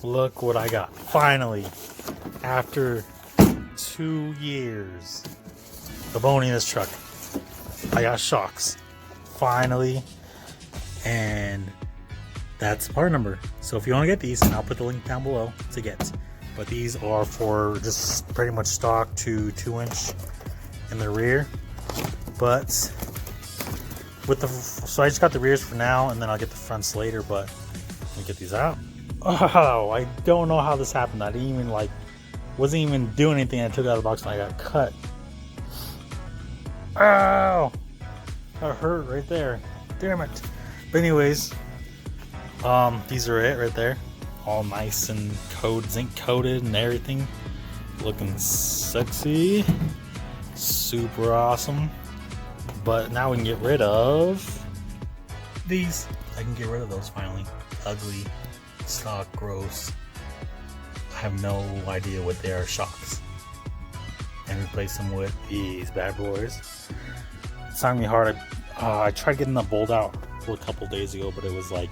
Look what I got. Finally, after 2 years of owning this truck, I got shocks. Finally. And that's the part number. So if you want to get these, and I'll put the link down below to get. But these are for just pretty much stock to 2-inch in the rear. But with the, so I just got the rears for now, and then I'll get the fronts later. But let me get these out. Oh, I don't know how this happened. I didn't even wasn't even doing anything. I took it out of the box and I got cut. Ow! That hurt right there. Damn it. But anyways, these are it right there. All nice and zinc coated and everything. Looking sexy. Super awesome. But now we can get rid of these. I can get rid of those finally. Ugly. Stock, gross. I have no idea what they are. Shocks, and replace them with these bad boys. It's not gonna be hard. I tried getting the bolt out a couple days ago, but it was like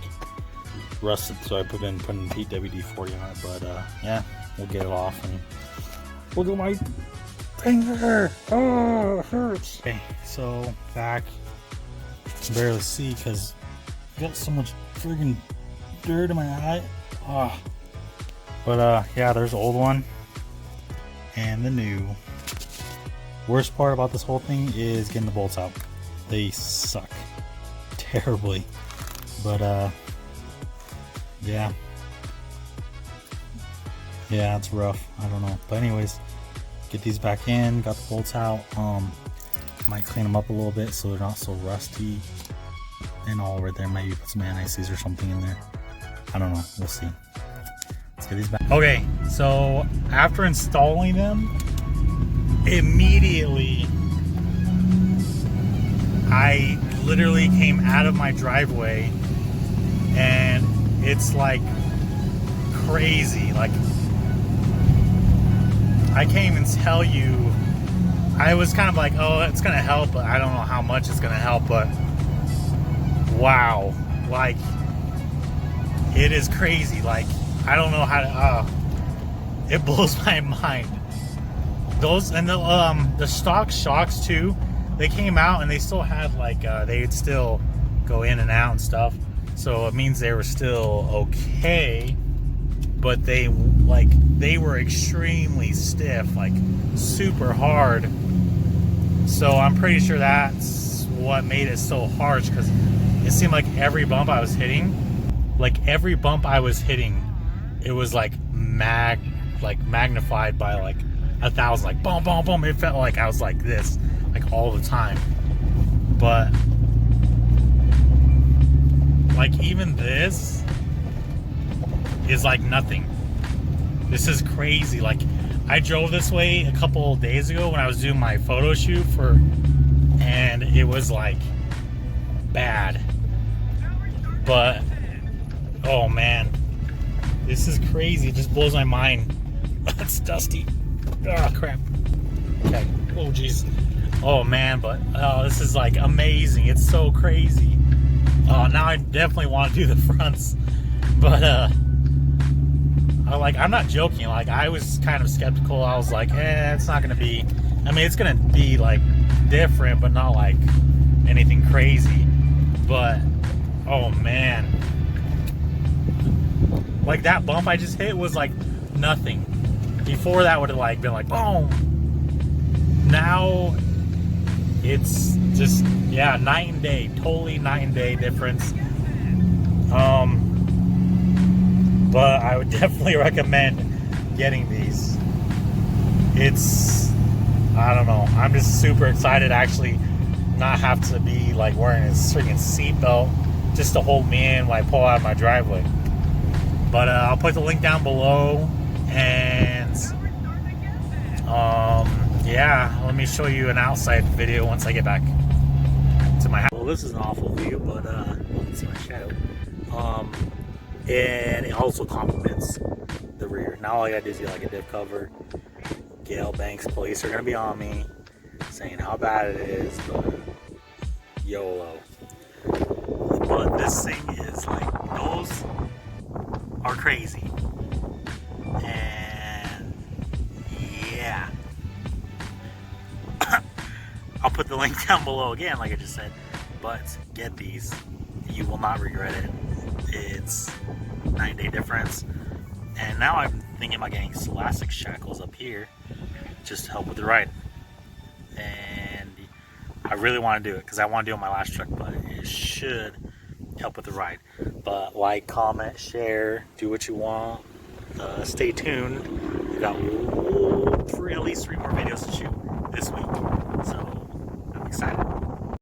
rusted, so I've been putting WD-40 on it. But yeah, we'll get it off. And look at my finger. Oh, it hurts. Okay, so back. I can barely see because I got so much friggin' dirt in my eye. Oh. But yeah, there's the old one and the new. Worst part about this whole thing is getting the bolts out. They suck terribly. But yeah, it's rough. I don't know. But anyways, get these back in. Got the bolts out. Might clean them up a little bit so they're not so rusty. And all right there, maybe put some anti-seize or something in there. I don't know. We'll see. Let's get these back. Okay, so after installing them, immediately I literally came out of my driveway and it's like crazy. Like, I can't even tell you. I was kind of like, oh, it's gonna help, but I don't know how much it's gonna help. But wow, like, it is crazy. Like, I don't know how to, it blows my mind. Those, and the stock shocks too, they came out and they still had like, they'd still go in and out and stuff. So it means they were still okay, but they were extremely stiff, like super hard. So I'm pretty sure that's what made it so harsh, because it seemed like every bump I was hitting, it was like magnified by like 1,000, like boom, boom, boom. It felt like I was like this, like all the time. But like, even this is like nothing. This is crazy. Like, I drove this way a couple of days ago when I was doing my photo shoot and it was like bad. But oh man, this is crazy. It just blows my mind. It's dusty. Oh crap. Okay. Oh jeez. Oh man, but this is like amazing. It's so crazy. Now I definitely want to do the fronts, but I'm not joking. Like, I was kind of skeptical. I was like, it's not gonna be. I mean, it's gonna be like different, but not like anything crazy. But oh man, like that bump I just hit was like nothing. Before that would have like been like boom. Now it's just, yeah, night and day. Totally night and day difference. But I would definitely recommend getting these. It's, I don't know, I'm just super excited to actually not have to be like wearing a freaking seatbelt just to hold me in when I pull out of my driveway. But I'll put the link down below, and yeah, let me show you an outside video once I get back to my house. Well, this is an awful view, but you can see my shadow. And it also complements the rear. Now all I gotta do is get like a diff cover, Gale Banks police are gonna be on me saying how bad it is, but YOLO. But this thing is like, those are crazy. And yeah. I'll put the link down below again, like I just said. But get these. You will not regret it. It's 9-day difference. And now I'm thinking about getting elastic shackles up here just to help with the ride. And I really want to do it because I want to do it on my last truck, but it should help with the ride. But like, comment, share, do what you want. Stay tuned. We got at least 3 more videos to shoot this week.